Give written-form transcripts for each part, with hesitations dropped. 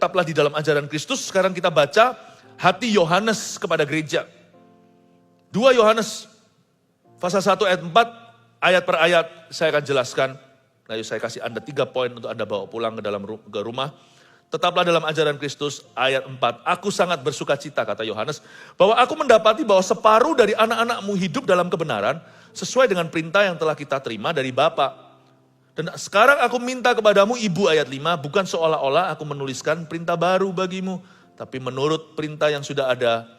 Tetaplah di dalam ajaran Kristus. Sekarang kita baca hati Yohanes kepada gereja. 2 Yohanes pasal 1 ayat 4, ayat per ayat saya akan jelaskan. Lalu saya kasih Anda 3 poin untuk Anda bawa pulang ke rumah. Tetaplah dalam ajaran Kristus, ayat 4. Aku sangat bersuka cita, kata Yohanes, bahwa aku mendapati bahwa separuh dari anak-anakmu hidup dalam kebenaran, sesuai dengan perintah yang telah kita terima dari Bapa. Dan sekarang aku minta kepadamu, Ibu, ayat 5, bukan seolah-olah aku menuliskan perintah baru bagimu, tapi menurut perintah yang sudah ada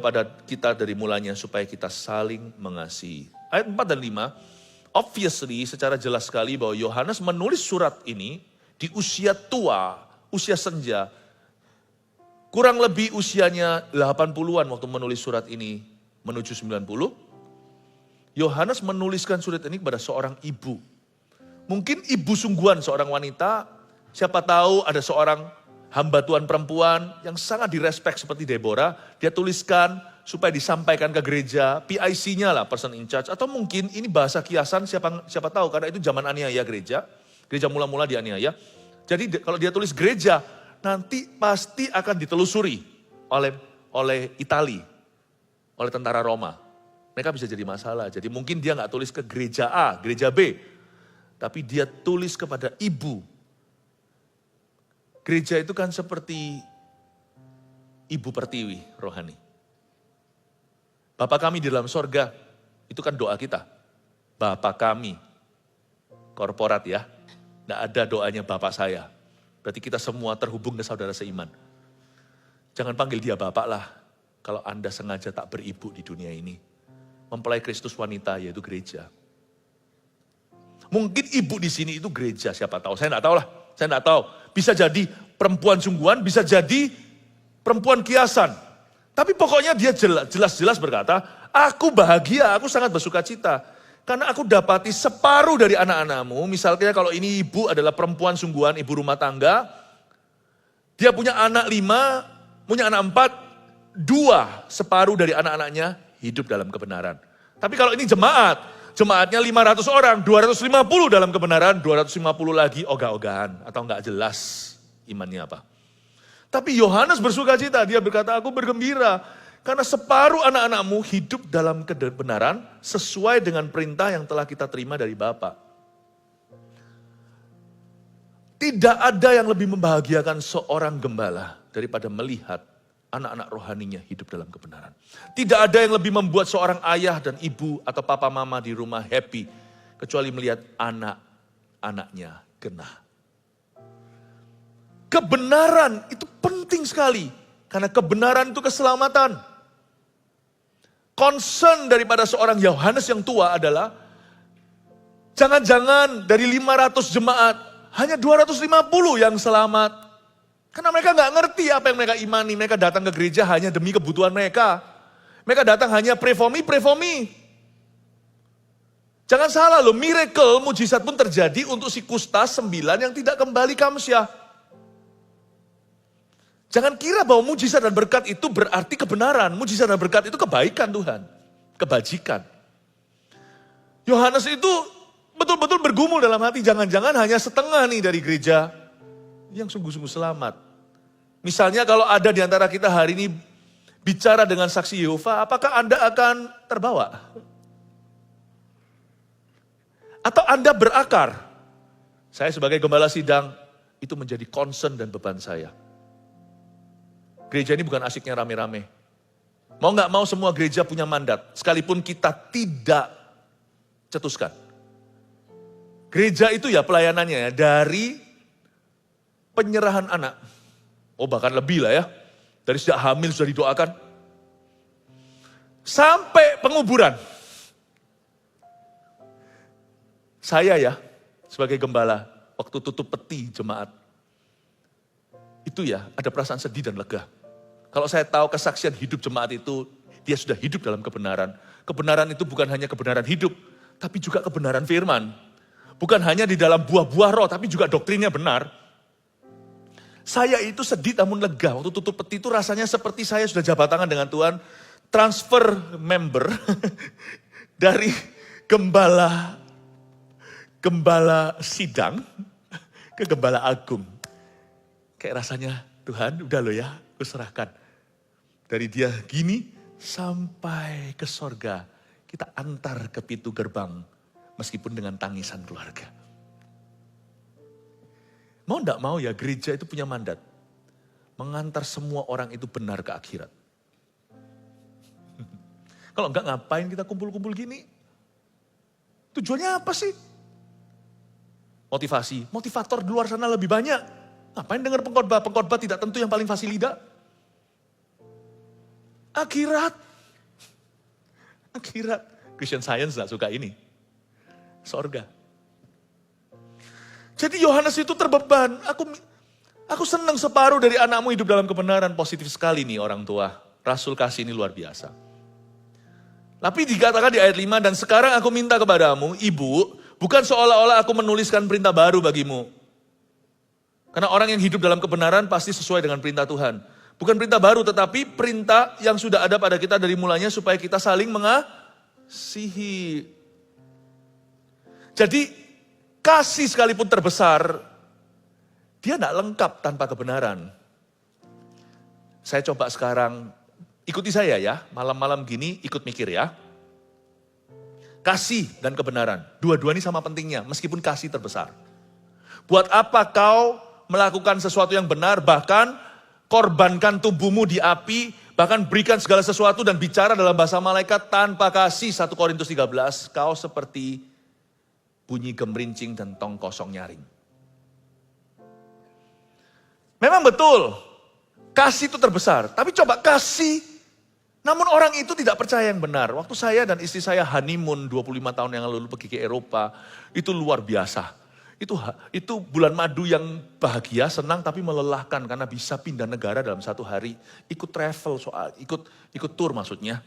pada kita dari mulanya, supaya kita saling mengasihi. Ayat 4 dan 5, obviously secara jelas sekali bahwa Yohanes menulis surat ini di usia tua, usia senja. Kurang lebih usianya 80-an waktu menulis surat ini menuju 90. Yohanes menuliskan surat ini kepada seorang ibu. Mungkin ibu sungguhan seorang wanita, siapa tahu ada seorang hamba Tuhan perempuan yang sangat direspek seperti Deborah, dia tuliskan supaya disampaikan ke gereja, PIC-nya lah, person in charge, atau mungkin ini bahasa kiasan siapa tahu, karena itu zaman aniaya gereja mula-mula dianiaya. Jadi kalau dia tulis gereja, nanti pasti akan ditelusuri oleh Itali, oleh tentara Roma. Mereka bisa jadi masalah, jadi mungkin dia nggak tulis ke gereja A, gereja B, tapi dia tulis kepada ibu. Gereja itu kan seperti ibu pertiwi rohani. Bapa kami di dalam sorga, itu kan doa kita. Bapa kami, korporat ya. Tidak ada doanya Bapak saya. Berarti kita semua terhubung ke saudara seiman. Jangan panggil dia Bapak lah, kalau Anda sengaja tak beribu di dunia ini. Mempelai Kristus wanita yaitu gereja. Mungkin ibu di sini itu gereja, siapa tahu. Saya enggak tahu lah, saya enggak tahu. Bisa jadi perempuan sungguhan, bisa jadi perempuan kiasan. Tapi pokoknya dia jelas-jelas berkata, aku bahagia, aku sangat bersuka cita. Karena aku dapati separuh dari anak-anakmu, misalnya kalau ini ibu adalah perempuan sungguhan, ibu rumah tangga. Dia punya anak 5, punya anak 4, 2 separuh dari anak-anaknya hidup dalam kebenaran. Tapi kalau ini jemaatnya 500 orang, 250 dalam kebenaran, 250 lagi ogah-ogahan atau enggak jelas imannya apa. Tapi Yohanes bersuka cita, dia berkata, aku bergembira karena separuh anak-anakmu hidup dalam kebenaran sesuai dengan perintah yang telah kita terima dari Bapa. Tidak ada yang lebih membahagiakan seorang gembala daripada melihat anak-anak rohaninya hidup dalam kebenaran. Tidak ada yang lebih membuat seorang ayah dan ibu atau papa mama di rumah happy, kecuali melihat anak-anaknya genah. Kebenaran itu penting sekali, karena kebenaran itu keselamatan. Concern daripada seorang Yohanes yang tua adalah, jangan-jangan dari 500 jemaat, hanya 250 yang selamat. Karena mereka nggak ngerti apa yang mereka imani. Mereka datang ke gereja hanya demi kebutuhan mereka. Mereka datang hanya pray for me. Jangan salah loh, miracle, mujizat pun terjadi untuk si kusta 9 yang tidak kembali kamsyah. Jangan kira bahwa mujizat dan berkat itu berarti kebenaran. Mujizat dan berkat itu kebaikan Tuhan. Kebajikan. Yohanes itu betul-betul bergumul dalam hati. Jangan-jangan hanya setengah nih dari gereja yang sungguh-sungguh selamat. Misalnya kalau ada di antara kita hari ini bicara dengan saksi Yehova, apakah Anda akan terbawa? Atau Anda berakar? Saya sebagai gembala sidang, itu menjadi concern dan beban saya. Gereja ini bukan asiknya rame-rame. Mau gak mau semua gereja punya mandat, sekalipun kita tidak cetuskan. Gereja itu ya pelayanannya ya, dari penyerahan anak. Oh bahkan lebih lah ya. Dari sejak hamil sudah didoakan. Sampai penguburan. Saya ya, sebagai gembala, waktu tutup peti jemaat. Itu ya, ada perasaan sedih dan lega. Kalau saya tahu kesaksian hidup jemaat itu, dia sudah hidup dalam kebenaran. Kebenaran itu bukan hanya kebenaran hidup, tapi juga kebenaran firman. Bukan hanya di dalam buah-buah roh, tapi juga doktrinnya benar. Saya itu sedih namun lega. Waktu tutup peti itu rasanya seperti saya sudah jabat tangan dengan Tuhan. Transfer member dari gembala sidang ke gembala agung. kayak rasanya, Tuhan udah loh ya, aku serahkan. Dari dia gini sampai ke sorga, kita antar ke pintu gerbang, meskipun dengan tangisan keluarga. Mau enggak mau ya, gereja itu punya mandat, mengantar semua orang itu benar ke akhirat. Kalau enggak ngapain kita kumpul-kumpul gini? Tujuannya apa sih? Motivasi, motivator di luar sana lebih banyak. Ngapain dengar pengkhotbah tidak tentu yang paling fasih lidah? Akhirat. Akhirat. Christian Science gak suka ini. Sorga. Jadi Yohanes itu terbeban. Aku senang separuh dari anakmu hidup dalam kebenaran. Positif sekali nih orang tua. Rasul kasih ini luar biasa. Tapi dikatakan di ayat 5, dan sekarang aku minta kepadamu, ibu, bukan seolah-olah aku menuliskan perintah baru bagimu. Karena orang yang hidup dalam kebenaran pasti sesuai dengan perintah Tuhan. Bukan perintah baru, tetapi perintah yang sudah ada pada kita dari mulanya supaya kita saling mengasihi. Jadi, kasih sekalipun terbesar, dia tidak lengkap tanpa kebenaran. Saya coba sekarang, ikuti saya ya, malam-malam gini ikut mikir ya. Kasih dan kebenaran, dua-dua ini sama pentingnya, meskipun kasih terbesar. Buat apa kau melakukan sesuatu yang benar, bahkan korbankan tubuhmu di api, bahkan berikan segala sesuatu dan bicara dalam bahasa malaikat tanpa kasih. 1 Korintus 13, kau seperti bunyi gemerincing dan tong kosong nyaring. Memang betul, kasih itu terbesar, tapi coba kasih. Namun orang itu tidak percaya yang benar. Waktu saya dan istri saya honeymoon 25 tahun yang lalu pergi ke Eropa, itu luar biasa. Itu bulan madu yang bahagia, senang tapi melelahkan karena bisa pindah negara dalam satu hari. Ikut travel, ikut tour maksudnya.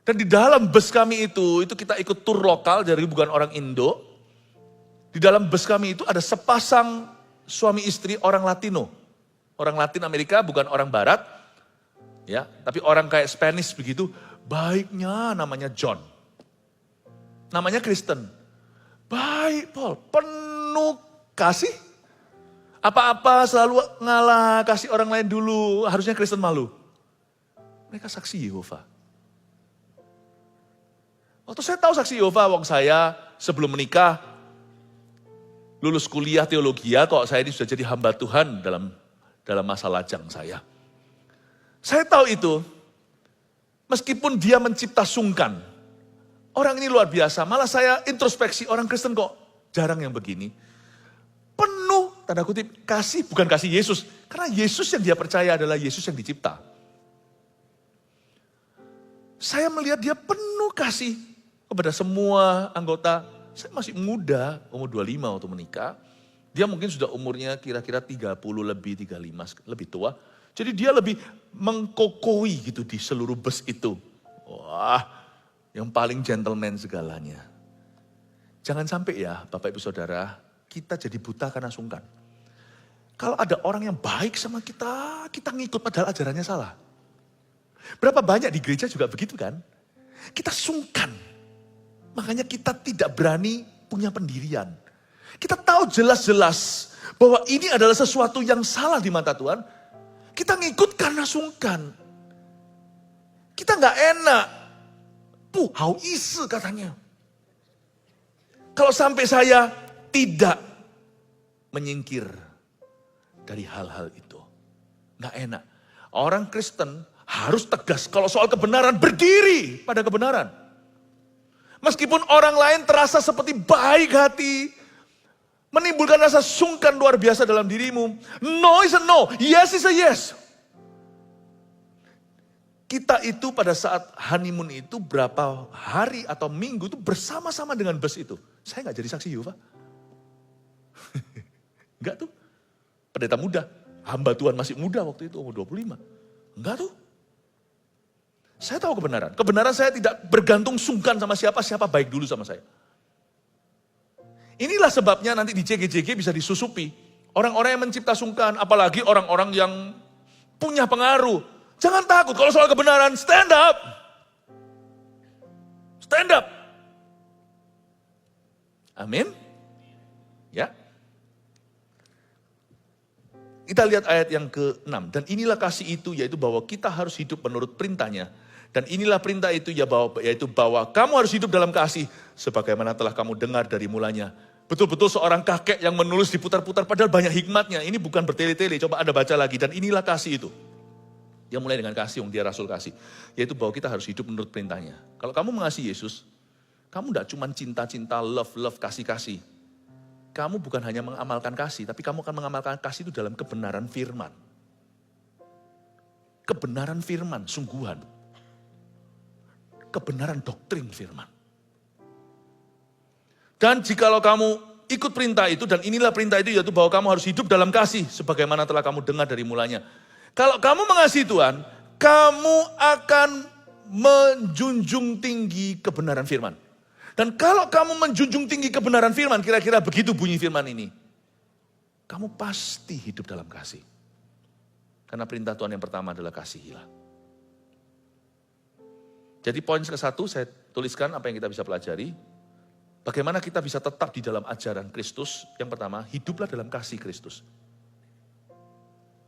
Dan di dalam bus kami itu kita ikut tour lokal, jadi bukan orang Indo. Di dalam bus kami itu ada sepasang suami istri orang Latino. Orang Latin Amerika, bukan orang Barat. Ya, tapi orang kayak Spanish begitu, baiknya namanya John. Namanya Kristen. Baik Paul, penuh kasih. Apa-apa selalu ngalah, kasih orang lain dulu, harusnya Kristen malu. Mereka saksi Yehova. Waktu saya tahu saksi Yehova, waktu saya sebelum menikah, lulus kuliah teologi, kok saya ini sudah jadi hamba Tuhan dalam masa lajang saya. Saya tahu itu, meskipun dia mencipta sungkan, orang ini luar biasa, malah saya introspeksi, orang Kristen kok jarang yang begini. Penuh, tanda kutip, kasih, bukan kasih Yesus. Karena Yesus yang dia percaya adalah Yesus yang dicipta. Saya melihat dia penuh kasih kepada semua anggota. Saya masih muda, umur 25 waktu menikah. Dia mungkin sudah umurnya kira-kira 30 lebih, 35, lebih tua. Jadi dia lebih mengkokoi gitu di seluruh bus itu. Wah, yang paling gentleman segalanya. Jangan sampai ya Bapak Ibu Saudara, kita jadi buta karena sungkan. Kalau ada orang yang baik sama kita ngikut padahal ajarannya salah. Berapa banyak di gereja juga begitu kan? Kita sungkan. Makanya kita tidak berani punya pendirian. Kita tahu jelas-jelas bahwa ini adalah sesuatu yang salah di mata Tuhan. Kita ngikut karena sungkan. Kita gak enak. Hau isi katanya. Kalau sampai saya tidak menyingkir dari hal-hal itu. Gak enak. Orang Kristen harus tegas. Kalau soal kebenaran, berdiri pada kebenaran. Meskipun orang lain terasa seperti baik hati. Menimbulkan rasa sungkan luar biasa dalam dirimu. No is a no, yes is a yes. Kita itu pada saat honeymoon itu berapa hari atau minggu itu bersama-sama dengan bus itu. Saya gak jadi saksi Yehova. Enggak tuh. Pendeta muda, hamba Tuhan masih muda waktu itu, umur 25. Enggak tuh. Saya tahu kebenaran. Kebenaran saya tidak bergantung sungkan sama siapa baik dulu sama saya. Inilah sebabnya nanti di JG-JG bisa disusupi. Orang-orang yang mencipta sungkan, apalagi orang-orang yang punya pengaruh. Jangan takut, kalau soal kebenaran, stand up. Stand up. Amin. Ya. Kita lihat ayat yang ke-6. Dan inilah kasih itu, yaitu bahwa kita harus hidup menurut perintahnya. Dan inilah perintah itu, yaitu bahwa kamu harus hidup dalam kasih, sebagaimana telah kamu dengar dari mulanya. Betul-betul seorang kakek yang menulis diputar-putar, padahal banyak hikmatnya. Ini bukan bertele-tele, coba Anda baca lagi. Dan inilah kasih itu. Dia mulai dengan kasih, yang dia rasul kasih. Yaitu bahwa kita harus hidup menurut perintahnya. Kalau kamu mengasihi Yesus, kamu tidak cuma cinta-cinta, love, kasih-kasih. Kamu bukan hanya mengamalkan kasih, tapi kamu akan mengamalkan kasih itu dalam kebenaran firman. Kebenaran firman, sungguhan. Kebenaran doktrin firman. Dan jikalau kamu ikut perintah itu, dan inilah perintah itu, yaitu bahwa kamu harus hidup dalam kasih, sebagaimana telah kamu dengar dari mulanya. Kalau kamu mengasihi Tuhan, kamu akan menjunjung tinggi kebenaran firman. Dan kalau kamu menjunjung tinggi kebenaran firman, kira-kira begitu bunyi firman ini. Kamu pasti hidup dalam kasih. Karena perintah Tuhan yang pertama adalah kasihilah. Jadi poin ke-1 saya tuliskan apa yang kita bisa pelajari. Bagaimana kita bisa tetap di dalam ajaran Kristus. Yang pertama, hiduplah dalam kasih Kristus.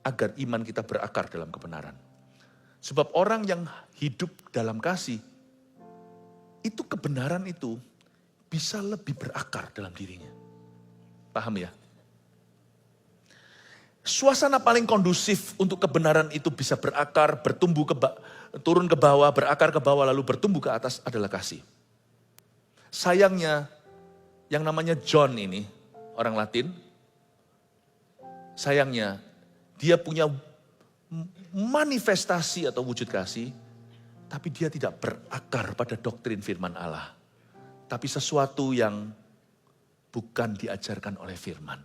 Agar iman kita berakar dalam kebenaran. Sebab orang yang hidup dalam kasih, itu kebenaran itu bisa lebih berakar dalam dirinya. Paham ya? Suasana paling kondusif untuk kebenaran itu bisa berakar, bertumbuh turun ke bawah, berakar ke bawah, lalu bertumbuh ke atas adalah kasih. Sayangnya, yang namanya John ini, orang Latin, sayangnya dia punya manifestasi atau wujud kasih, tapi dia tidak berakar pada doktrin firman Allah. Tapi sesuatu yang bukan diajarkan oleh firman.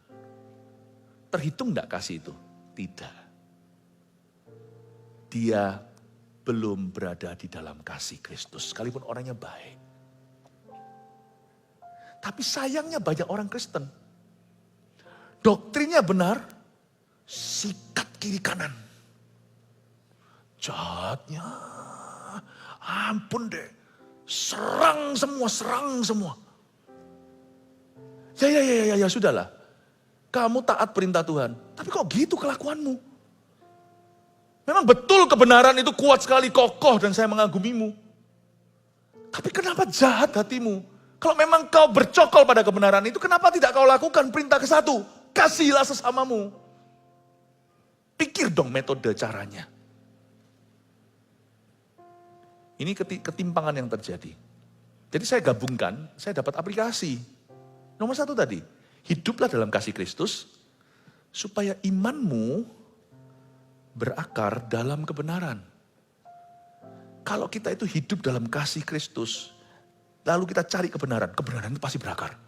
Terhitung enggak kasih itu? Tidak. Dia belum berada di dalam kasih Kristus, sekalipun orangnya baik. Tapi sayangnya banyak orang Kristen. Doktrinnya benar, sikat kiri kanan. Jahatnya, ampun deh, serang semua. Ya, sudahlah. Kamu taat perintah Tuhan, tapi kok gitu kelakuanmu? Memang betul kebenaran itu kuat sekali, kokoh, dan saya mengagumimu. Tapi kenapa jahat hatimu? Kalau memang kau bercokol pada kebenaran itu, kenapa tidak kau lakukan perintah ke-1? Kasihilah sesamamu. Pikir dong metode caranya. Ini ketimpangan yang terjadi. Jadi saya gabungkan, saya dapat aplikasi. Nomor 1 tadi, hiduplah dalam kasih Kristus, supaya imanmu berakar dalam kebenaran. Kalau kita itu hidup dalam kasih Kristus, lalu kita cari kebenaran itu pasti berakar.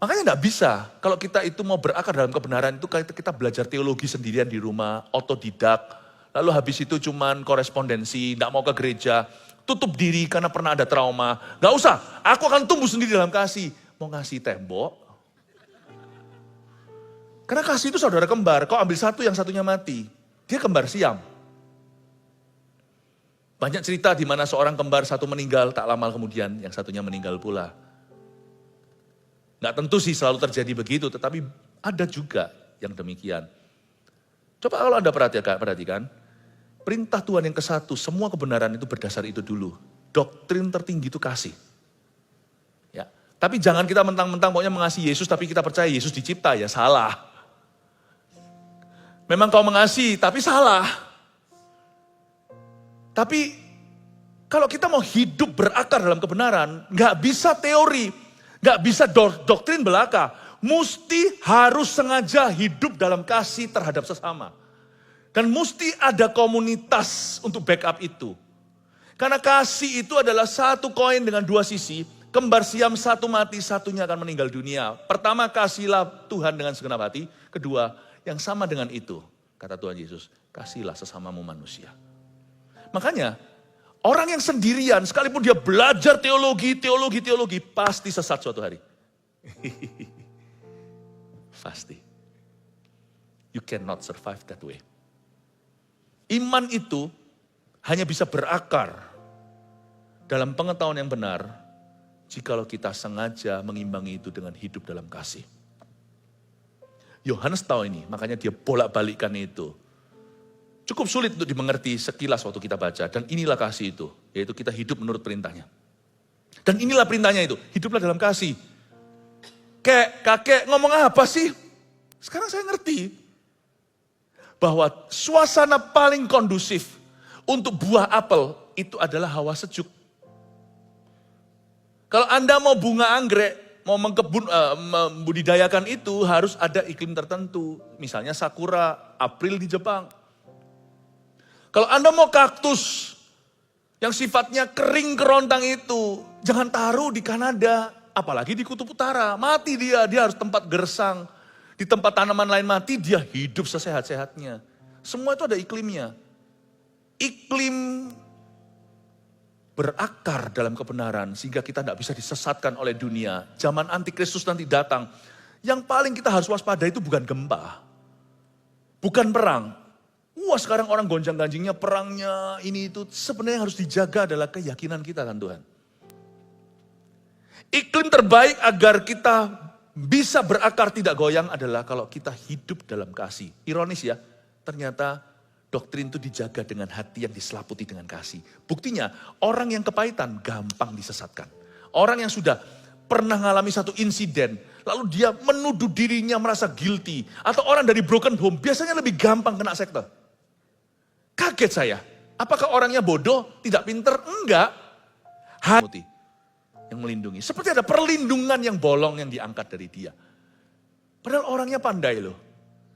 Makanya enggak bisa, kalau kita itu mau berakar dalam kebenaran itu kita belajar teologi sendirian di rumah, otodidak, lalu habis itu cuman korespondensi, enggak mau ke gereja, tutup diri karena pernah ada trauma. Enggak usah, aku akan tumbuh sendiri dalam kasih. Mau ngasih tembok. Karena kasih itu saudara kembar, kau ambil satu yang satunya mati. Dia kembar siam. Banyak cerita di mana seorang kembar satu meninggal, tak lama kemudian yang satunya meninggal pula. Nggak tentu sih selalu terjadi begitu, tetapi ada juga yang demikian. Coba kalau Anda perhatikan, perintah Tuhan yang ke-1, semua kebenaran itu berdasar itu dulu. Doktrin tertinggi itu kasih. Ya, tapi jangan kita mentang-mentang pokoknya mengasihi Yesus, tapi kita percaya Yesus dicipta, ya salah. Memang kau mengasihi, tapi salah. Tapi kalau kita mau hidup berakar dalam kebenaran, nggak bisa teori, nggak bisa doktrin belaka. Mesti harus sengaja hidup dalam kasih terhadap sesama. Dan mesti ada komunitas untuk backup itu. Karena kasih itu adalah satu koin dengan dua sisi. Kembar siam satu mati, satunya akan meninggal dunia. Pertama, kasihlah Tuhan dengan segenap hati. Kedua, yang sama dengan itu, kata Tuhan Yesus, kasihlah sesamamu manusia. Makanya, orang yang sendirian, sekalipun dia belajar teologi, pasti sesat suatu hari. Pasti. You cannot survive that way. Iman itu hanya bisa berakar dalam pengetahuan yang benar, jikalau kita sengaja mengimbangi itu dengan hidup dalam kasih. Yohanes tahu ini, makanya dia bolak-balikkan itu. Cukup sulit untuk dimengerti sekilas waktu kita baca. Dan inilah kasih itu, yaitu kita hidup menurut perintahnya. Dan inilah perintahnya itu, hiduplah dalam kasih. Kakek ngomong apa sih? Sekarang saya ngerti. Bahwa suasana paling kondusif untuk buah apel itu adalah hawa sejuk. Kalau Anda mau bunga anggrek, mau membudidayakan itu harus ada iklim tertentu. Misalnya sakura, April di Jepang. Kalau Anda mau kaktus yang sifatnya kering kerontang itu, jangan taruh di Kanada, apalagi di Kutub Utara. Mati dia harus tempat gersang. Di tempat tanaman lain mati, dia hidup sesehat-sehatnya. Semua itu ada iklimnya. Iklim berakar dalam kebenaran sehingga kita tidak bisa disesatkan oleh dunia. Zaman antikristus nanti datang. Yang paling kita harus waspada itu bukan gempa. Bukan perang. Wah, sekarang orang gonjang-ganjingnya perangnya ini itu. Sebenarnya harus dijaga adalah keyakinan kita kan Tuhan. Iklim terbaik agar kita bisa berakar tidak goyang adalah kalau kita hidup dalam kasih. Ironis ya, ternyata doktrin itu dijaga dengan hati yang diselaputi dengan kasih. Buktinya orang yang kepahitan gampang disesatkan. Orang yang sudah pernah mengalami satu insiden, lalu dia menuduh dirinya merasa guilty. Atau orang dari broken home biasanya lebih gampang kena sekte. Kaget saya, apakah orangnya bodoh, tidak pinter? Enggak. Hati yang melindungi. Seperti ada perlindungan yang bolong yang diangkat dari dia. Padahal orangnya pandai loh.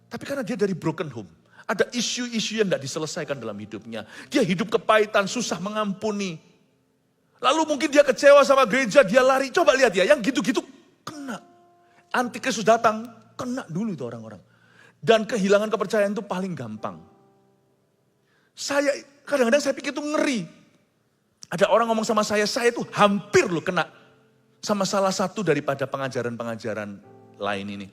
Tapi karena dia dari broken home. Ada isu-isu yang tidak diselesaikan dalam hidupnya. Dia hidup kepahitan, susah mengampuni. Lalu mungkin dia kecewa sama gereja, dia lari. Coba lihat ya, yang gitu-gitu kena. Antikristus datang, kena dulu itu orang-orang. Dan kehilangan kepercayaan itu paling gampang. Kadang-kadang saya pikir itu ngeri. Ada orang ngomong sama saya itu hampir loh kena. Sama salah satu daripada pengajaran-pengajaran lain ini.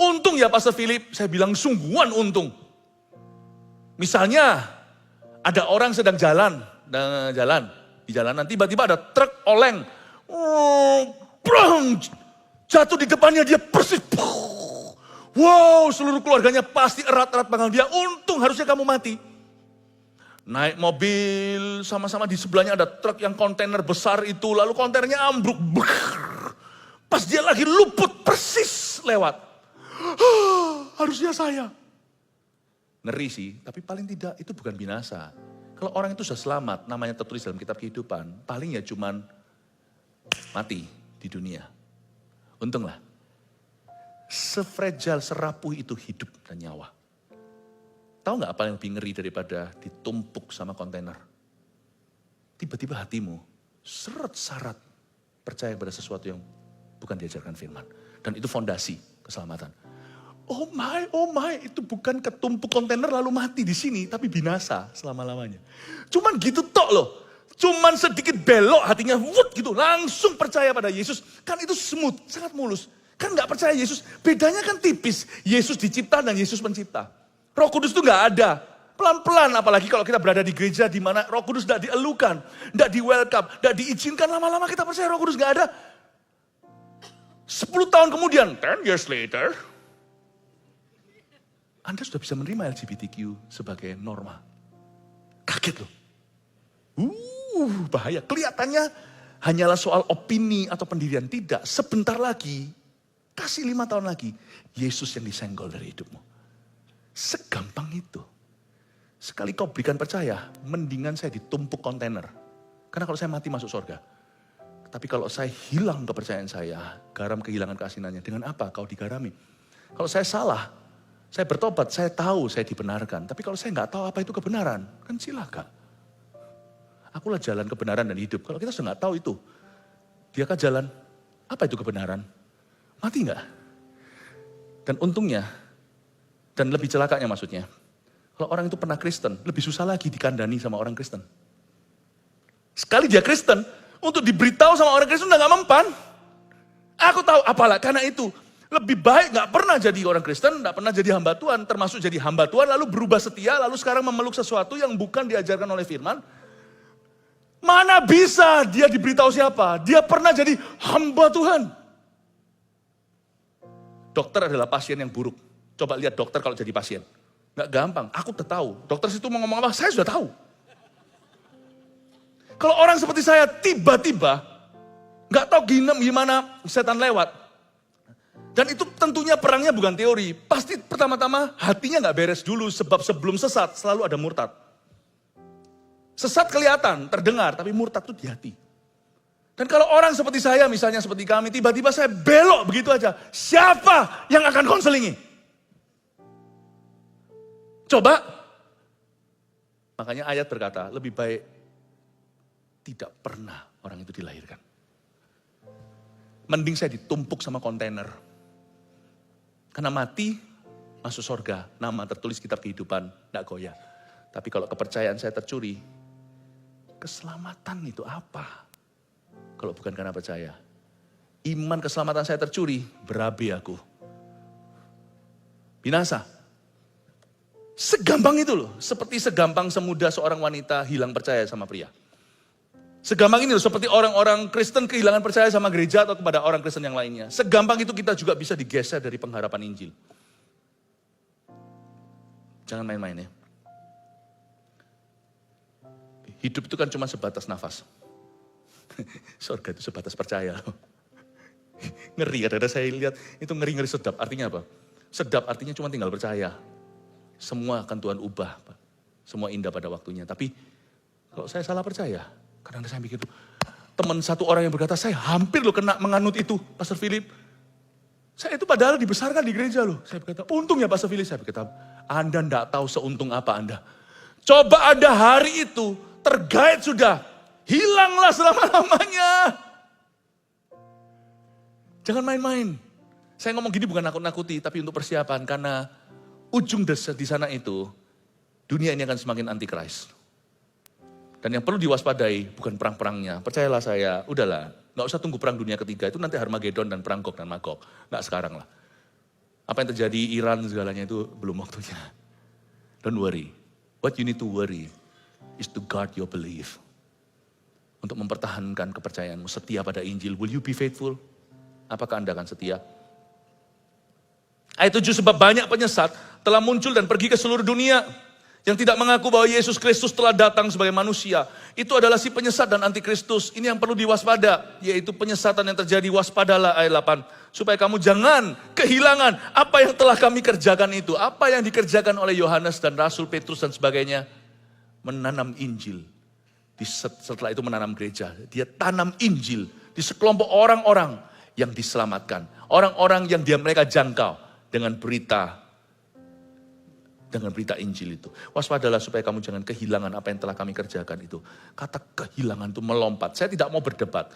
Untung ya Pastor Philip, saya bilang sungguhan untung. Misalnya ada orang sedang jalan di jalanan tiba-tiba ada truk oleng. Jatuh di depannya dia persis. Wow, seluruh keluarganya pasti erat-erat pegang dia. Untung harusnya kamu mati. Naik mobil, sama-sama di sebelahnya ada truk yang kontainer besar itu. Lalu kontainernya ambruk. Pas dia lagi luput, persis lewat. Harusnya saya. Ngeri sih, tapi paling tidak itu bukan binasa. Kalau orang itu sudah selamat, namanya tertulis dalam kitab kehidupan. Paling ya cuman mati di dunia. Untunglah. Sefragile, serapuh itu hidup dan nyawa. Tahu nggak apa yang lebih ngeri daripada ditumpuk sama kontainer? Tiba-tiba hatimu syarat percaya pada sesuatu yang bukan diajarkan firman. Dan itu fondasi keselamatan. Oh my, itu bukan ketumpuk kontainer lalu mati di sini, tapi binasa selama-lamanya. Cuman gitu tok loh. Cuman sedikit belok hatinya, gitu, langsung percaya pada Yesus. Kan itu smooth, sangat mulus. Kan nggak percaya Yesus, bedanya kan tipis. Yesus dicipta dan Yesus pencipta. Roh Kudus itu nggak ada. Pelan-pelan, apalagi kalau kita berada di gereja di mana Roh Kudus tidak dielukan, tidak di-welcome, tidak diizinkan, lama-lama kita percaya Roh Kudus nggak ada. 10 tahun kemudian, 10 years later, Anda sudah bisa menerima LGBTQ sebagai norma. Kaget loh. Bahaya. Kelihatannya hanyalah soal opini atau pendirian. Tidak, sebentar lagi, kasih 5 tahun lagi, Yesus yang disenggol dari hidupmu. Segampang itu. Sekali kau berikan percaya, mendingan saya ditumpuk kontainer. Karena kalau saya mati masuk surga. Tapi kalau saya hilang kepercayaan saya, garam kehilangan keasinannya, dengan apa kau digarami? Kalau saya salah, saya bertobat, saya tahu saya dibenarkan. Tapi kalau saya nggak tahu apa itu kebenaran, kan silakan. Akulah jalan kebenaran dan hidup. Kalau kita sudah nggak tahu itu, diakah jalan? Apa itu kebenaran? Mati nggak? Dan untungnya, dan lebih celakanya maksudnya, kalau orang itu pernah Kristen, lebih susah lagi dikandani sama orang Kristen. Sekali dia Kristen, untuk diberitahu sama orang Kristen udah gak mempan. Aku tahu apalah, karena itu lebih baik gak pernah jadi orang Kristen, gak pernah jadi hamba Tuhan, termasuk jadi hamba Tuhan, lalu berubah setia, lalu sekarang memeluk sesuatu yang bukan diajarkan oleh firman. Mana bisa dia diberitahu siapa? Dia pernah jadi hamba Tuhan. Dokter adalah pasien yang buruk. Coba lihat dokter kalau jadi pasien. Nggak gampang, aku udah tahu. Dokter situ mau ngomong apa, saya sudah tahu. Kalau orang seperti saya tiba-tiba nggak tahu gimana setan lewat. Dan itu tentunya perangnya bukan teori. Pasti pertama-tama hatinya nggak beres dulu. Sebab sebelum sesat selalu ada murtad. Sesat kelihatan, terdengar, tapi murtad itu di hati. Dan kalau orang seperti saya, misalnya seperti kami, tiba-tiba saya belok begitu aja. Siapa yang akan konselingi? Coba. Makanya ayat berkata, lebih baik tidak pernah orang itu dilahirkan. Mending saya ditumpuk sama kontainer. Karena mati, masuk surga, nama tertulis kitab kehidupan, tidak goyah. Tapi kalau kepercayaan saya tercuri, keselamatan itu apa? Kalau bukan karena percaya. Iman keselamatan saya tercuri, berabe aku. Binasa. Segampang itu loh, seperti segampang semudah seorang wanita hilang percaya sama pria. Segampang ini loh, seperti orang-orang Kristen kehilangan percaya sama gereja atau kepada orang Kristen yang lainnya. Segampang itu kita juga bisa digeser dari pengharapan Injil. Jangan main-main ya. Hidup itu kan cuma sebatas nafas. Surga itu sebatas percaya. Ngeri, kadang-kadang saya lihat itu ngeri-ngeri sedap. Artinya apa? Sedap artinya cuma tinggal percaya. Semua akan Tuhan ubah. Semua indah pada waktunya. Tapi kalau saya salah percaya, kadang-kadang saya mikir, teman satu orang yang berkata, saya hampir loh kena menganut itu, Pastor Philip. Saya itu padahal dibesarkan di gereja loh. Saya berkata, untung ya Pastor Philip. Saya berkata, Anda enggak tahu seuntung apa Anda. Coba Anda hari itu, tergait sudah, hilanglah selama-lamanya. Jangan main-main. Saya ngomong gini bukan nakut-nakuti, tapi untuk persiapan. Karena ujung di sana itu, dunia ini akan semakin anti-Christ. Dan yang perlu diwaspadai bukan perang-perangnya. Percayalah saya, udahlah. Gak usah tunggu perang dunia ketiga. Itu nanti Harmagedon dan perang Gog dan Magog. Gak sekarang lah. Apa yang terjadi Iran segalanya itu belum waktunya. Don't worry. What you need to worry is to guard your belief. Untuk mempertahankan kepercayaanmu. Setia pada Injil. Will you be faithful? Apakah Anda akan setia? Ayat 7, sebab banyak penyesat telah muncul dan pergi ke seluruh dunia. Yang tidak mengaku bahwa Yesus Kristus telah datang sebagai manusia. Itu adalah si penyesat dan antikristus. Ini yang perlu diwaspada. Yaitu penyesatan yang terjadi, waspadalah ayat 8. Supaya kamu jangan kehilangan apa yang telah kami kerjakan itu. Apa yang dikerjakan oleh Yohanes dan Rasul Petrus dan sebagainya. Menanam Injil. Setelah itu menanam gereja. Dia tanam Injil di sekelompok orang-orang yang diselamatkan. Orang-orang yang mereka jangkau dengan berita Injil itu. Waspadalah supaya kamu jangan kehilangan apa yang telah kami kerjakan itu. Kata kehilangan itu melompat. Saya tidak mau berdebat.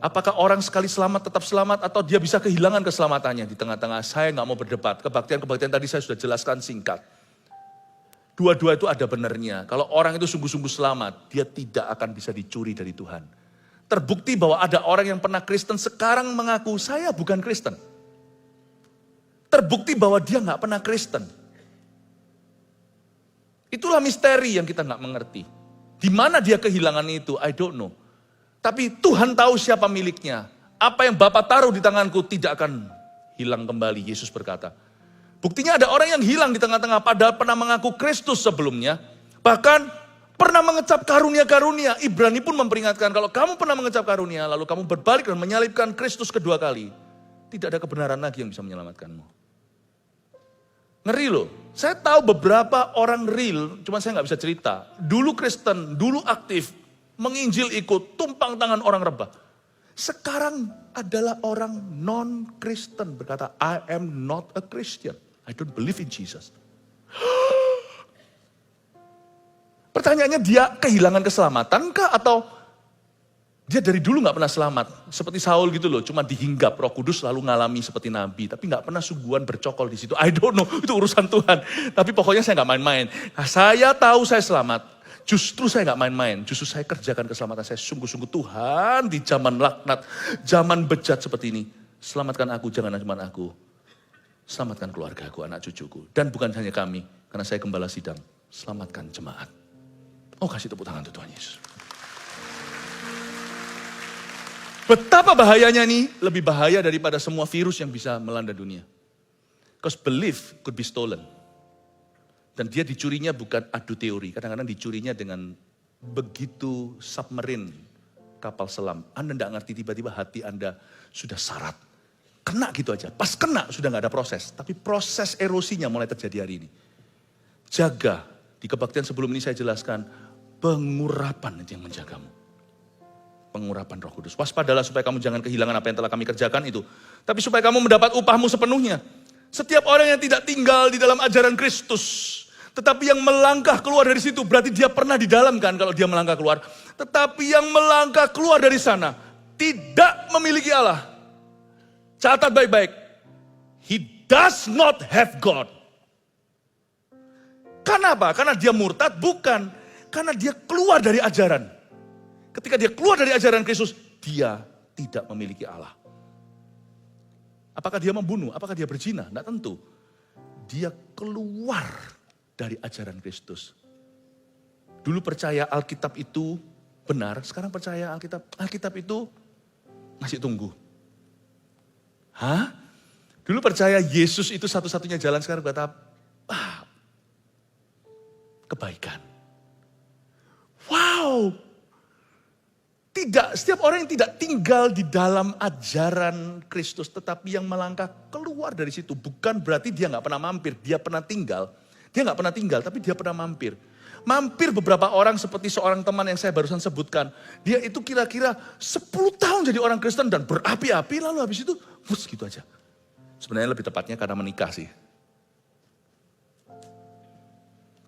Apakah orang sekali selamat tetap selamat atau dia bisa kehilangan keselamatannya di tengah-tengah. Saya nggak mau berdebat. Kebaktian-kebaktian tadi saya sudah jelaskan singkat. Dua-dua itu ada benarnya. Kalau orang itu sungguh-sungguh selamat, dia tidak akan bisa dicuri dari Tuhan. Terbukti bahwa ada orang yang pernah Kristen sekarang mengaku saya bukan Kristen. Terbukti bahwa dia nggak pernah Kristen. Itulah misteri yang kita nggak mengerti. Di mana dia kehilangan itu, I don't know. Tapi Tuhan tahu siapa miliknya. Apa yang Bapa taruh di tanganku tidak akan hilang kembali, Yesus berkata. Buktinya ada orang yang hilang di tengah-tengah, padahal pernah mengaku Kristus sebelumnya. Bahkan pernah mengecap karunia-karunia. Ibrani pun memperingatkan, kalau kamu pernah mengecap karunia, lalu kamu berbalik dan menyalibkan Kristus kedua kali. Tidak ada kebenaran lagi yang bisa menyelamatkanmu. Ngeri loh, saya tahu beberapa orang real, cuma saya nggak bisa cerita. Dulu Kristen, dulu aktif, menginjil ikut, tumpang tangan orang rebah. Sekarang adalah orang non-Kristen, berkata, I am not a Christian. I don't believe in Jesus. Pertanyaannya dia kehilangan keselamatan kah atau dia dari dulu gak pernah selamat. Seperti Saul gitu loh, cuma dihinggap Roh Kudus lalu ngalami seperti Nabi. Tapi gak pernah sungguhan bercokol di situ. I don't know, itu urusan Tuhan. Tapi pokoknya saya gak main-main. Nah, saya tahu saya selamat. Justru saya gak main-main. Justru saya kerjakan keselamatan saya sungguh-sungguh. Tuhan di zaman laknat, zaman bejat seperti ini. Selamatkan aku, jangan cuma aku. Selamatkan keluargaku, anak cucuku. Dan bukan hanya kami, karena saya gembala sidang. Selamatkan jemaat. Oh, kasih tepuk tangan untuk Tuhan Yesus. Betapa bahayanya nih, lebih bahaya daripada semua virus yang bisa melanda dunia. Because belief could be stolen. Dan dia dicurinya bukan adu teori, kadang-kadang dicurinya dengan begitu submarine kapal selam. Anda tidak ngerti, tiba-tiba hati Anda sudah syarat. Kena gitu aja, pas kena sudah nggak ada proses. Tapi proses erosinya mulai terjadi hari ini. Jaga, di kebaktian sebelum ini saya jelaskan, pengurapan itu yang menjagamu. Pengurapan Roh Kudus. Waspadalah supaya kamu jangan kehilangan apa yang telah kami kerjakan itu. Tapi supaya kamu mendapat upahmu sepenuhnya. Setiap orang yang tidak tinggal di dalam ajaran Kristus, tetapi yang melangkah keluar dari situ, berarti dia pernah di dalam kan kalau dia melangkah keluar. Tetapi yang melangkah keluar dari sana, tidak memiliki Allah. Catat baik-baik. He does not have God. Kenapa? Karena dia murtad? Bukan. Karena dia keluar dari ajaran. Ketika dia keluar dari ajaran Kristus, dia tidak memiliki Allah. Apakah dia membunuh? Apakah dia berzina? Tidak tentu. Dia keluar dari ajaran Kristus. Dulu percaya Alkitab itu benar, sekarang percaya Alkitab itu masih tunggu. Hah? Dulu percaya Yesus itu satu-satunya jalan, sekarang kata kebaikan. Wow! Tidak, setiap orang yang tidak tinggal di dalam ajaran Kristus, tetapi yang melangkah keluar dari situ, bukan berarti dia nggak pernah mampir, dia pernah tinggal. Dia nggak pernah tinggal, tapi dia pernah mampir. Mampir beberapa orang seperti seorang teman yang saya barusan sebutkan. Dia itu kira-kira 10 tahun jadi orang Kristen dan berapi-api, lalu habis itu, gitu aja. Sebenarnya lebih tepatnya karena menikah sih.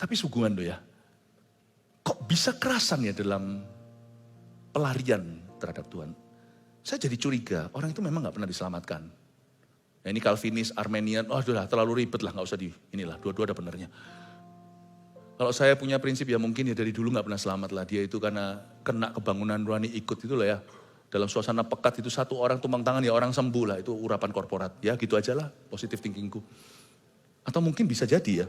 Tapi sungguhan loh ya, kok bisa kerasan ya dalam pelarian terhadap Tuhan. Saya jadi curiga, orang itu memang gak pernah diselamatkan. Nah, ini Calvinis, Armenian, terlalu ribet lah, gak usah inilah, dua-dua ada benernya. Kalau saya punya prinsip ya mungkin ya dari dulu gak pernah selamat lah. Dia itu karena kena kebangunan rohani ikut itu loh ya. Dalam suasana pekat itu satu orang tumpang tangan ya orang sembuh lah, itu urapan korporat. Ya gitu aja lah, positif thinkingku. Atau mungkin bisa jadi ya,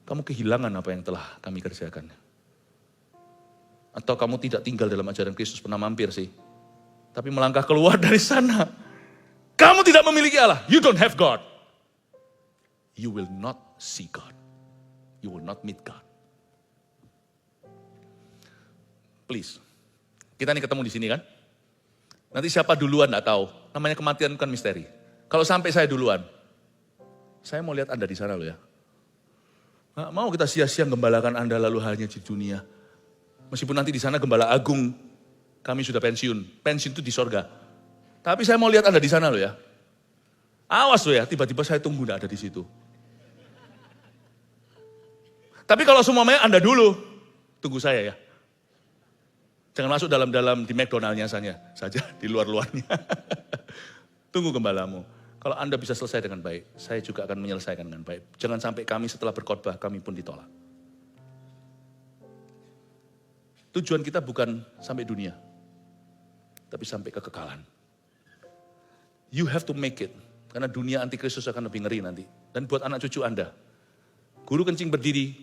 kamu kehilangan apa yang telah kami kerjakan. Atau kamu tidak tinggal dalam ajaran Kristus, pernah mampir sih. Tapi melangkah keluar dari sana. Kamu tidak memiliki Allah. You don't have God. You will not see God. You will not meet God. Please. Kita nih ketemu di sini kan. Nanti siapa duluan gak tahu. Namanya kematian bukan misteri. Kalau sampai saya duluan. Saya mau lihat Anda di sana loh ya. Gak mau kita sia-sia gembalakan Anda lalu hanya di dunia. Meskipun nanti di sana gembala agung, kami sudah pensiun. Pensiun itu di sorga. Tapi saya mau lihat Anda di sana loh ya. Awas loh ya, tiba-tiba saya tunggu gak ada di situ. Tapi kalau semuanya Anda dulu, tunggu saya ya. Jangan masuk dalam di McDonald-nya saja, di luar-luarnya. Tunggu gembalamu. Kalau Anda bisa selesai dengan baik, saya juga akan menyelesaikan dengan baik. Jangan sampai kami setelah berkhotbah, kami pun ditolak. Tujuan kita bukan sampai dunia, tapi sampai kekekalan. You have to make it, karena dunia antikristus akan lebih ngeri nanti. Dan buat anak cucu Anda, guru kencing berdiri,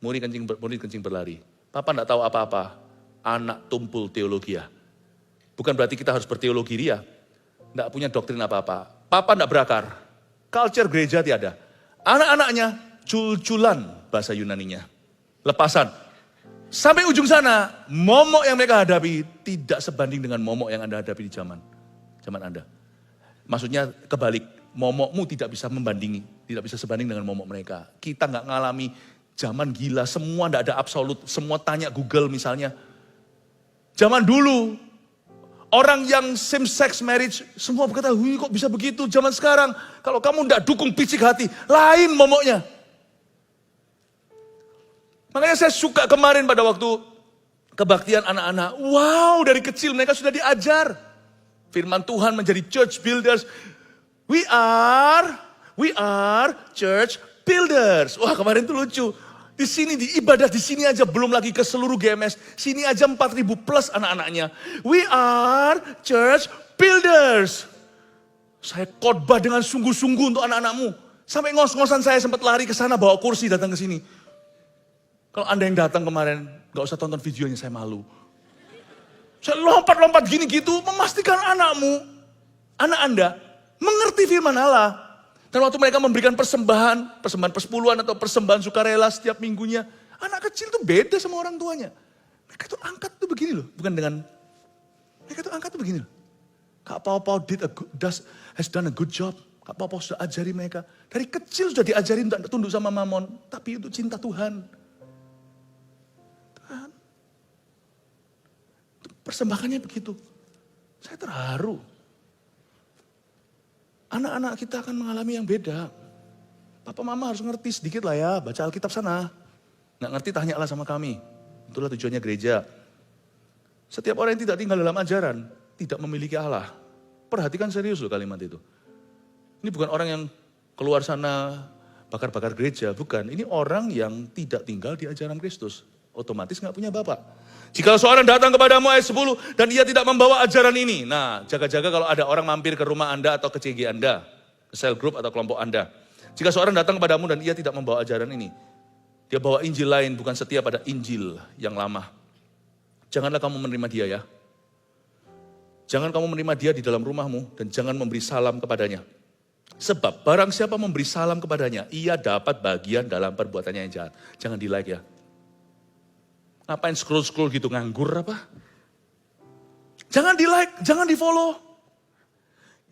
murid kencing berlari. Papa enggak tahu apa-apa, anak tumpul teologi ya. Bukan berarti kita harus berteologi ria, enggak punya doktrin apa-apa. Papa enggak berakar, culture gereja tiada. Anak-anaknya cul-culan bahasa Yunaninya, lepasan. Sampai ujung sana, momok yang mereka hadapi tidak sebanding dengan momok yang Anda hadapi di zaman Anda. Maksudnya kebalik, momokmu tidak bisa membandingi, tidak bisa sebanding dengan momok mereka. Kita nggak ngalami zaman gila, semua nggak ada absolut, semua tanya Google misalnya. Zaman dulu, orang yang same sex marriage, semua berkata, wih kok bisa begitu. Zaman sekarang, kalau kamu nggak dukung picik hati, lain momoknya. Makanya saya suka kemarin pada waktu kebaktian anak-anak. Wow, dari kecil mereka sudah diajar. Firman Tuhan menjadi church builders. We are church builders. Wah, kemarin itu lucu. Di sini, di ibadah di sini aja, belum lagi ke seluruh GMS. Sini aja 4.000 plus anak-anaknya. We are church builders. Saya khotbah dengan sungguh-sungguh untuk anak-anakmu. Sampai ngos-ngosan saya sempat lari ke sana bawa kursi datang ke sini. Kalau Anda yang datang kemarin, gak usah tonton videonya, saya malu. Saya lompat-lompat gini gitu, memastikan anakmu, anak Anda, mengerti firman Allah. Dan waktu mereka memberikan persembahan persepuluhan atau persembahan sukarela setiap minggunya, anak kecil tuh beda sama orang tuanya. Mereka tuh angkat tuh begini loh, bukan dengan, mereka tuh angkat tuh begini loh. Kak Pau has done a good job. Kak Pau sudah ajari mereka. Dari kecil sudah diajarin untuk tunduk sama Mamon, tapi untuk cinta Tuhan. Tuhan. Persembahannya begitu. Saya terharu. Anak-anak kita akan mengalami yang beda. Papa mama harus ngerti sedikit lah ya, baca Alkitab sana. Nggak ngerti tanyalah sama kami. Itulah tujuannya gereja. Setiap orang yang tidak tinggal dalam ajaran, tidak memiliki Allah. Perhatikan serius loh kalimat itu. Ini bukan orang yang keluar sana bakar-bakar gereja, bukan. Ini orang yang tidak tinggal di ajaran Kristus. Otomatis nggak punya Bapak. Jika seorang datang kepadamu ayat 10 dan ia tidak membawa ajaran ini. Nah, jaga-jaga kalau ada orang mampir ke rumah Anda atau ke CG Anda, ke cell group atau kelompok Anda. Jika seorang datang kepadamu dan ia tidak membawa ajaran ini, dia bawa Injil lain bukan setia pada Injil yang lama. Janganlah kamu menerima dia ya. Jangan kamu menerima dia di dalam rumahmu dan jangan memberi salam kepadanya. Sebab barang siapa memberi salam kepadanya, ia dapat bagian dalam perbuatannya yang jahat. Jangan di like ya. Ngapain scroll-scroll gitu, nganggur apa? Jangan di like, jangan di follow.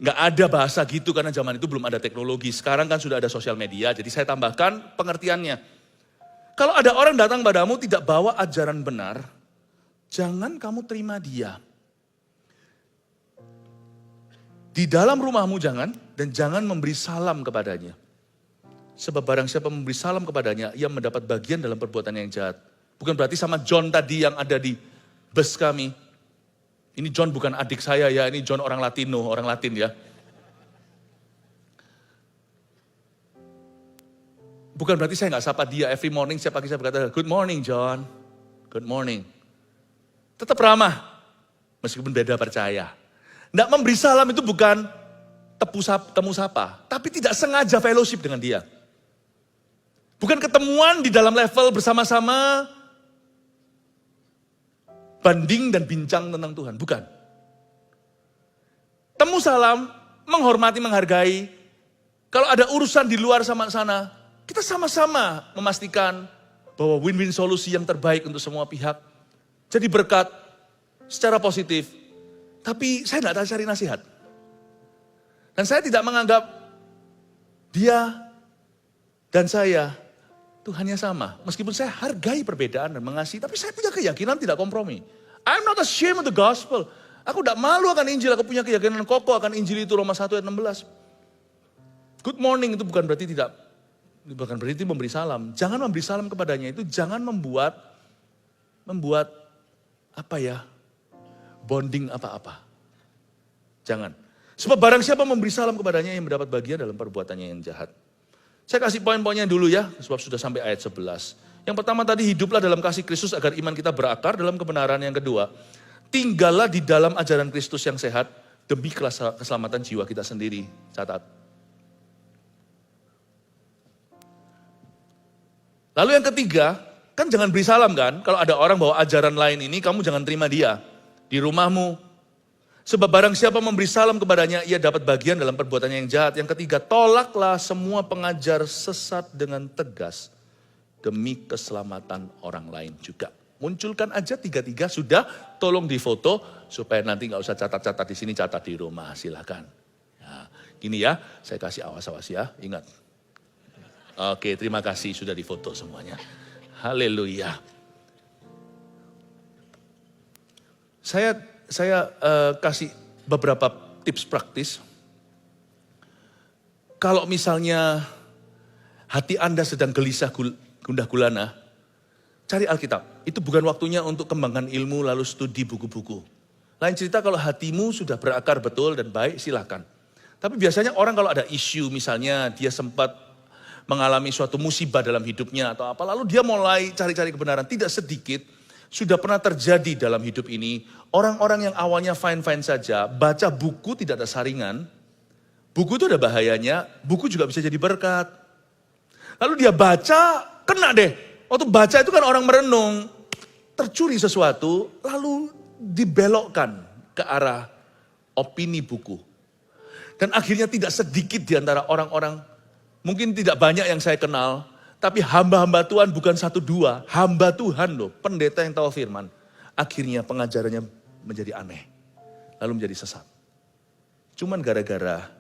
Nggak ada bahasa gitu karena zaman itu belum ada teknologi. Sekarang kan sudah ada sosial media, jadi saya tambahkan pengertiannya. Kalau ada orang datang padamu tidak bawa ajaran benar, jangan kamu terima dia. Di dalam rumahmu jangan, dan jangan memberi salam kepadanya. Sebab barang siapa memberi salam kepadanya, ia mendapat bagian dalam perbuatan yang jahat. Bukan berarti sama John tadi yang ada di bus kami. Ini John bukan adik saya ya, ini John orang Latino, orang Latin ya. Bukan berarti saya nggak sapa dia, every morning setiap pagi saya berkata, good morning John, good morning. Tetap ramah, meskipun beda percaya. Nggak memberi salam itu bukan temu sapa, tapi tidak sengaja fellowship dengan dia. Bukan ketemuan di dalam level bersama-sama, banding dan bincang tentang Tuhan, bukan. Temu salam, menghormati, menghargai. Kalau ada urusan di luar sama sana, kita sama-sama memastikan bahwa win-win solusi yang terbaik untuk semua pihak. Jadi berkat secara positif. Tapi saya tidak cari nasihat. Dan saya tidak menganggap dia dan saya Tuhannya sama. Meskipun saya hargai perbedaan dan mengasihi, tapi saya punya keyakinan tidak kompromi. I'm not ashamed of the gospel. Aku tidak malu akan Injil, aku punya keyakinan kokoh akan Injil itu, Roma 1 ayat 16. Good morning itu bukan berarti memberi salam. Jangan memberi salam kepadanya itu, jangan membuat bonding apa-apa. Jangan. Sebab barang siapa memberi salam kepadanya yang mendapat bagian dalam perbuatannya yang jahat. Saya kasih poin-poinnya dulu ya, sebab sudah sampai ayat 11. Yang pertama tadi, hiduplah dalam kasih Kristus agar iman kita berakar dalam kebenaran. Yang kedua, tinggallah di dalam ajaran Kristus yang sehat demi keselamatan jiwa kita sendiri. Catat. Lalu yang ketiga, kan jangan beri salam kan. Kalau ada orang bawa ajaran lain ini, kamu jangan terima dia di rumahmu. Sebab barang siapa memberi salam kepadanya, ia dapat bagian dalam perbuatannya yang jahat. Yang ketiga, tolaklah semua pengajar sesat dengan tegas demi keselamatan orang lain juga. Munculkan aja 3-3 sudah, tolong difoto supaya nanti nggak usah catat-catat di sini, catat di rumah, silakan. Ya, gini ya, saya kasih awas-awas ya, ingat. Oke, terima kasih sudah difoto semuanya. Haleluya. Saya kasih beberapa tips praktis. Kalau misalnya hati Anda sedang gelisah gundah gulana, cari Alkitab. Itu bukan waktunya untuk kembangkan ilmu lalu studi buku-buku. Lain cerita kalau hatimu sudah berakar betul dan baik, silakan. Tapi biasanya orang kalau ada isu, misalnya dia sempat mengalami suatu musibah dalam hidupnya atau apa, lalu dia mulai cari-cari kebenaran. Tidak sedikit sudah pernah terjadi dalam hidup ini. Orang-orang yang awalnya fine-fine saja, baca buku tidak ada saringan. Buku itu ada bahayanya, buku juga bisa jadi berkat. Lalu dia baca, kena deh. Waktu baca itu kan orang merenung, tercuri sesuatu, lalu dibelokkan ke arah opini buku. Dan akhirnya tidak sedikit di antara orang-orang Mungkin tidak banyak yang saya kenal, tapi hamba-hamba Tuhan bukan satu dua, hamba Tuhan loh, pendeta yang tahu firman. Akhirnya pengajarannya menjadi aneh, lalu menjadi sesat. Cuman gara-gara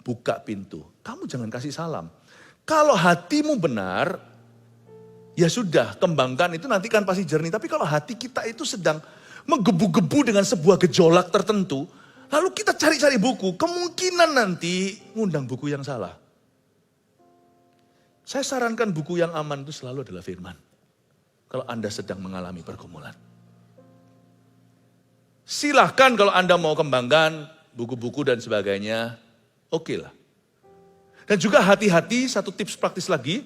buka pintu, kamu jangan kasih salam. Kalau hatimu benar, ya sudah, kembangkan itu nanti kan pasti jernih. Tapi kalau hati kita itu sedang menggebu-gebu dengan sebuah gejolak tertentu, lalu kita cari-cari buku, kemungkinan nanti ngundang buku yang salah. Saya sarankan buku yang aman itu selalu adalah firman. Kalau Anda sedang mengalami pergumulan. Silahkan kalau Anda mau kembangkan buku-buku dan sebagainya, oke lah. Dan juga hati-hati, satu tips praktis lagi,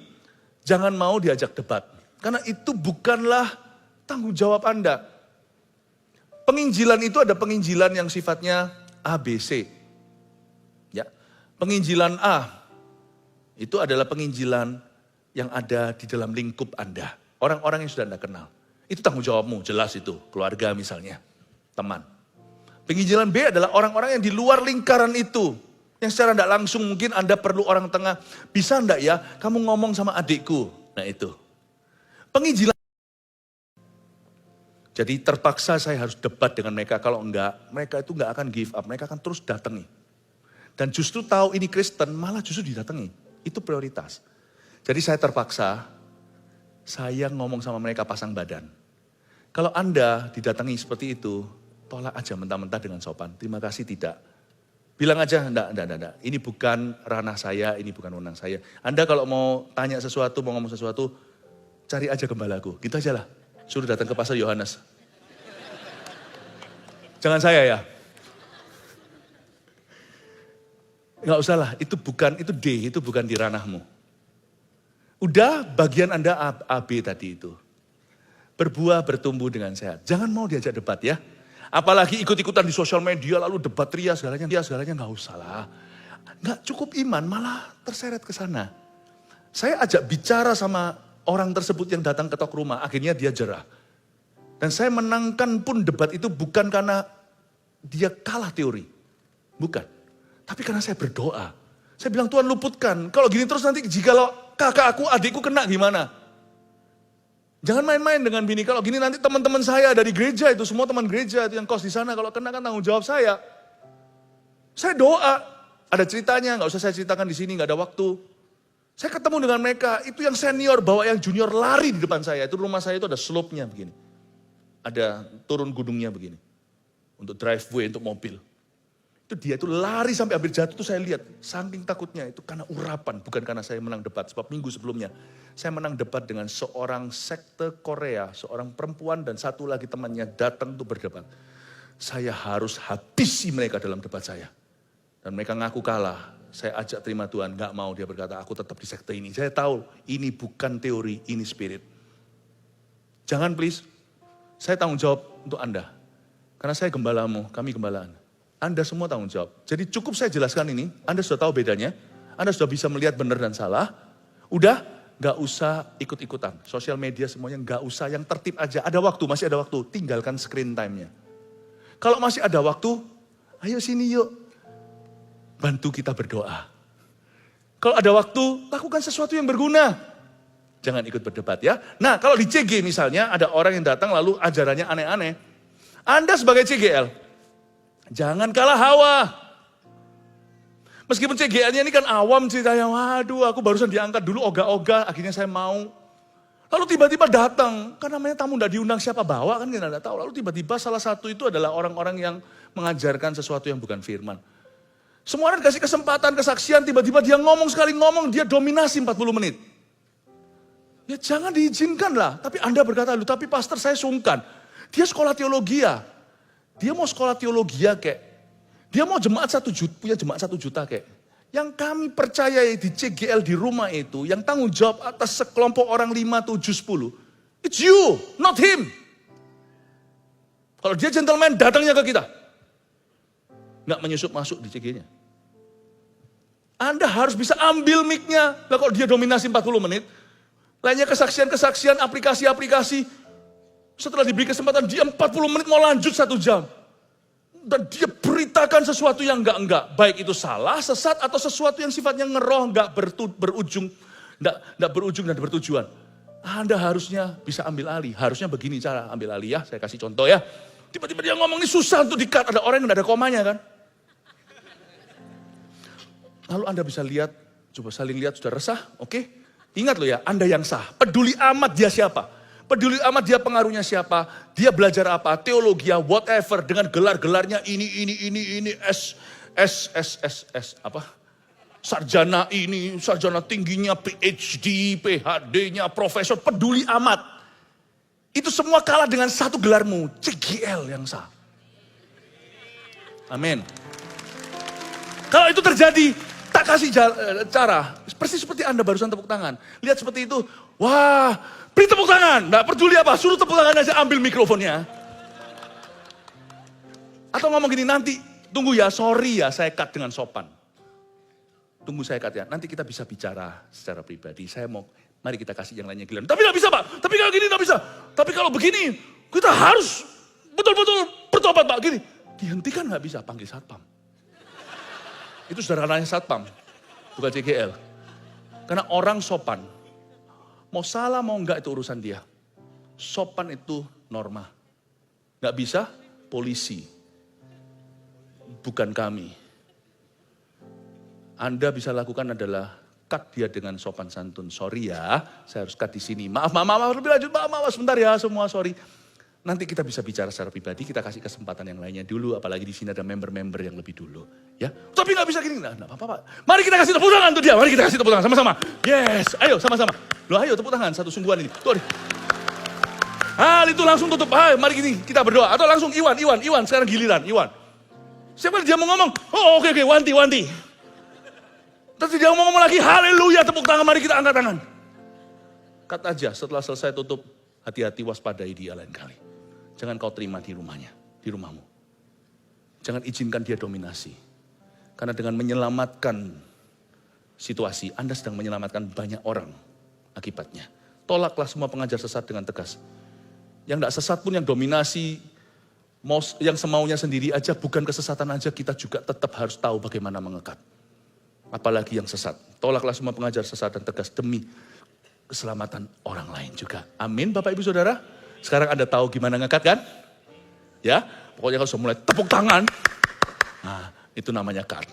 jangan mau diajak debat. Karena itu bukanlah tanggung jawab Anda. Penginjilan itu ada penginjilan yang sifatnya ABC. Ya, penginjilan A itu adalah penginjilan yang ada di dalam lingkup Anda. Orang-orang yang sudah Anda kenal. Itu tanggung jawabmu, jelas itu. Keluarga misalnya, teman. Penginjilan B adalah orang-orang yang di luar lingkaran itu. Yang secara tidak langsung mungkin Anda perlu orang tengah. Bisa enggak ya, kamu ngomong sama adikku. Nah itu. Penginjilan. Jadi terpaksa saya harus debat dengan mereka. Kalau enggak, mereka itu enggak akan give up. Mereka akan terus datangi. Dan justru tahu ini Kristen, malah justru didatangi. Itu prioritas. Jadi saya terpaksa, saya ngomong sama mereka pasang badan. Kalau Anda didatangi seperti itu, tolak aja mentah-mentah dengan sopan. Terima kasih tidak. Bilang aja, enggak. Ini bukan ranah saya, ini bukan wewenang saya. Anda kalau mau tanya sesuatu, mau ngomong sesuatu, cari aja gembalaku. Gitu aja lah. Suruh datang ke Pastor Yohanes. Jangan saya ya. Enggak usah lah, itu D, itu bukan di ranahmu. Udah bagian Anda AB tadi itu. Berbuah, bertumbuh dengan sehat. Jangan mau diajak debat ya. Apalagi ikut-ikutan di sosial media lalu debat ria segalanya enggak usah lah. Enggak cukup iman, malah terseret ke sana. Saya ajak bicara sama orang tersebut yang datang ke tok rumah, akhirnya dia jerah. Dan saya menangkan pun debat itu bukan karena dia kalah teori. Bukan. Tapi karena saya berdoa. Saya bilang Tuhan luputkan. Kalau gini terus nanti jikalau kakak aku, adikku kena gimana? Jangan main-main dengan bini. Kalau gini nanti teman-teman saya dari gereja itu, semua teman gereja itu yang kos di sana. Kalau kena kan tanggung jawab saya. Saya doa. Ada ceritanya, gak usah saya ceritakan di sini, gak ada waktu. Saya ketemu dengan mereka, itu yang senior bawa yang junior lari di depan saya. Itu rumah saya itu ada slope-nya begini. Ada turun gunungnya begini. Untuk driveway, untuk mobil. Itu dia itu lari sampai hampir jatuh, itu saya lihat. Saking takutnya itu karena urapan, bukan karena saya menang debat. Sebab minggu sebelumnya, saya menang debat dengan seorang sekte Korea, seorang perempuan dan satu lagi temannya datang untuk berdebat. Saya harus habisi mereka dalam debat saya. Dan mereka ngaku kalah. Saya ajak terima Tuhan, gak mau, dia berkata, aku tetap di sekte ini. Saya tahu, ini bukan teori, ini spirit. Jangan please, saya tanggung jawab untuk Anda. Karena saya gembalamu, kami gembalaan. Anda semua tanggung jawab. Jadi cukup saya jelaskan ini, Anda sudah tahu bedanya, Anda sudah bisa melihat benar dan salah. Udah, gak usah ikut-ikutan. Sosial media semuanya gak usah, yang tertib aja. Ada waktu, masih ada waktu, tinggalkan screen time-nya. Kalau masih ada waktu, ayo sini yuk. Bantu kita berdoa. Kalau ada waktu, lakukan sesuatu yang berguna. Jangan ikut berdebat ya. Nah kalau di CG misalnya, ada orang yang datang lalu ajarannya aneh-aneh. Anda sebagai CGL, jangan kalah hawa. Meskipun CGL-nya ini kan awam ceritanya, waduh aku barusan diangkat dulu ogah-ogah, akhirnya saya mau. Lalu tiba-tiba datang, kan namanya tamu tidak diundang siapa bawa kan kita tidak tahu. Lalu tiba-tiba salah satu itu adalah orang-orang yang mengajarkan sesuatu yang bukan firman. Semua orang dikasih kesempatan, kesaksian, tiba-tiba dia ngomong sekali ngomong, dia dominasi 40 menit. Ya jangan diizinkan lah, tapi Anda berkata, tapi pastor saya sungkan. Dia sekolah teologi ya. Dia mau sekolah teologi ya kek. Dia mau jemaat 1 juta, punya jemaat 1 juta kek. Yang kami percayai di CGL di rumah itu, yang tanggung jawab atas sekelompok orang 5, 7, 10. It's you, not him. Kalau dia gentleman, datangnya ke kita. Nggak menyusup masuk di CG-nya. Anda harus bisa ambil mic-nya. Nah kalau dia dominasi 40 menit, lainnya kesaksian-kesaksian, aplikasi-aplikasi. Setelah diberi kesempatan, dia 40 menit mau lanjut 1 jam. Dan dia beritakan sesuatu yang enggak. Baik itu salah, sesat, atau sesuatu yang sifatnya ngeroh, enggak berujung, enggak berujung dan bertujuan. Anda harusnya bisa ambil alih. Harusnya begini cara ambil alih ya. Saya kasih contoh ya. Tiba-tiba dia ngomong ini susah untuk di-cut. Ada orang yang enggak ada komanya kan. Lalu Anda bisa lihat, coba saling lihat sudah resah, oke? Ingat loh ya, Anda yang sah. Peduli amat dia siapa. Peduli amat dia pengaruhnya siapa, dia belajar apa, teologi, whatever, dengan gelar-gelarnya ini, apa? Sarjana ini, sarjana tingginya, PhD, PhD-nya, profesor, peduli amat. Itu semua kalah dengan satu gelarmu, CGL yang sah. Amin. Kalau itu terjadi, tak kasih cara, persis seperti Anda barusan tepuk tangan. Lihat seperti itu, wah, beri tepuk tangan, nggak peduli apa, suruh tepuk tangan aja, ambil mikrofonnya. Atau ngomong gini, nanti tunggu ya, sorry ya, saya cut dengan sopan. Tunggu saya cut ya, nanti kita bisa bicara secara pribadi. Saya mau, mari kita kasih yang lainnya giliran. Tapi nggak bisa Pak, tapi kalau gini nggak bisa. Tapi kalau begini, kita harus betul-betul bertobat Pak. Gini, dihentikan nggak bisa, panggil satpam. Itu sederhananya satpam, bukan CGL. Karena orang sopan, mau salah mau enggak itu urusan dia. Sopan itu norma. Enggak bisa, polisi. Bukan kami. Anda bisa lakukan adalah cut dia dengan sopan santun. Sorry ya, saya harus cut di sini. Maaf, lebih lanjut, maaf, sebentar ya semua, sorry. Nanti kita bisa bicara secara pribadi, kita kasih kesempatan yang lainnya dulu. Apalagi di sini ada member-member yang lebih dulu. Ya, tapi nggak bisa gini, nggak apa-apa Pak. Mari kita kasih tepuk tangan untuk dia, mari kita kasih tepuk tangan sama-sama. Yes, ayo sama-sama. Loh ayo tepuk tangan, satu sungguhan ini. Tuh, hal itu langsung tutup. Hai, mari gini kita berdoa. Atau langsung Iwan, sekarang giliran Iwan. Siapa dia mau ngomong? Oh oke, Wanti. Terus dia mau ngomong lagi, haleluya, tepuk tangan, mari kita angkat tangan. Cut aja, setelah selesai tutup, hati-hati waspadai dia lain kali. Jangan kau terima di rumahnya, di rumahmu. Jangan izinkan dia dominasi. Karena dengan menyelamatkan situasi, Anda sedang menyelamatkan banyak orang akibatnya. Tolaklah semua pengajar sesat dengan tegas. Yang tidak sesat pun yang dominasi, yang semaunya sendiri aja, bukan kesesatan aja, kita juga tetap harus tahu bagaimana mengekat. Apalagi yang sesat. Tolaklah semua pengajar sesat dan tegas demi keselamatan orang lain juga. Amin Bapak Ibu Saudara. Sekarang Anda tahu gimana ngekat kan? Ya, pokoknya kalau sudah mulai tepuk tangan, nah itu namanya cut.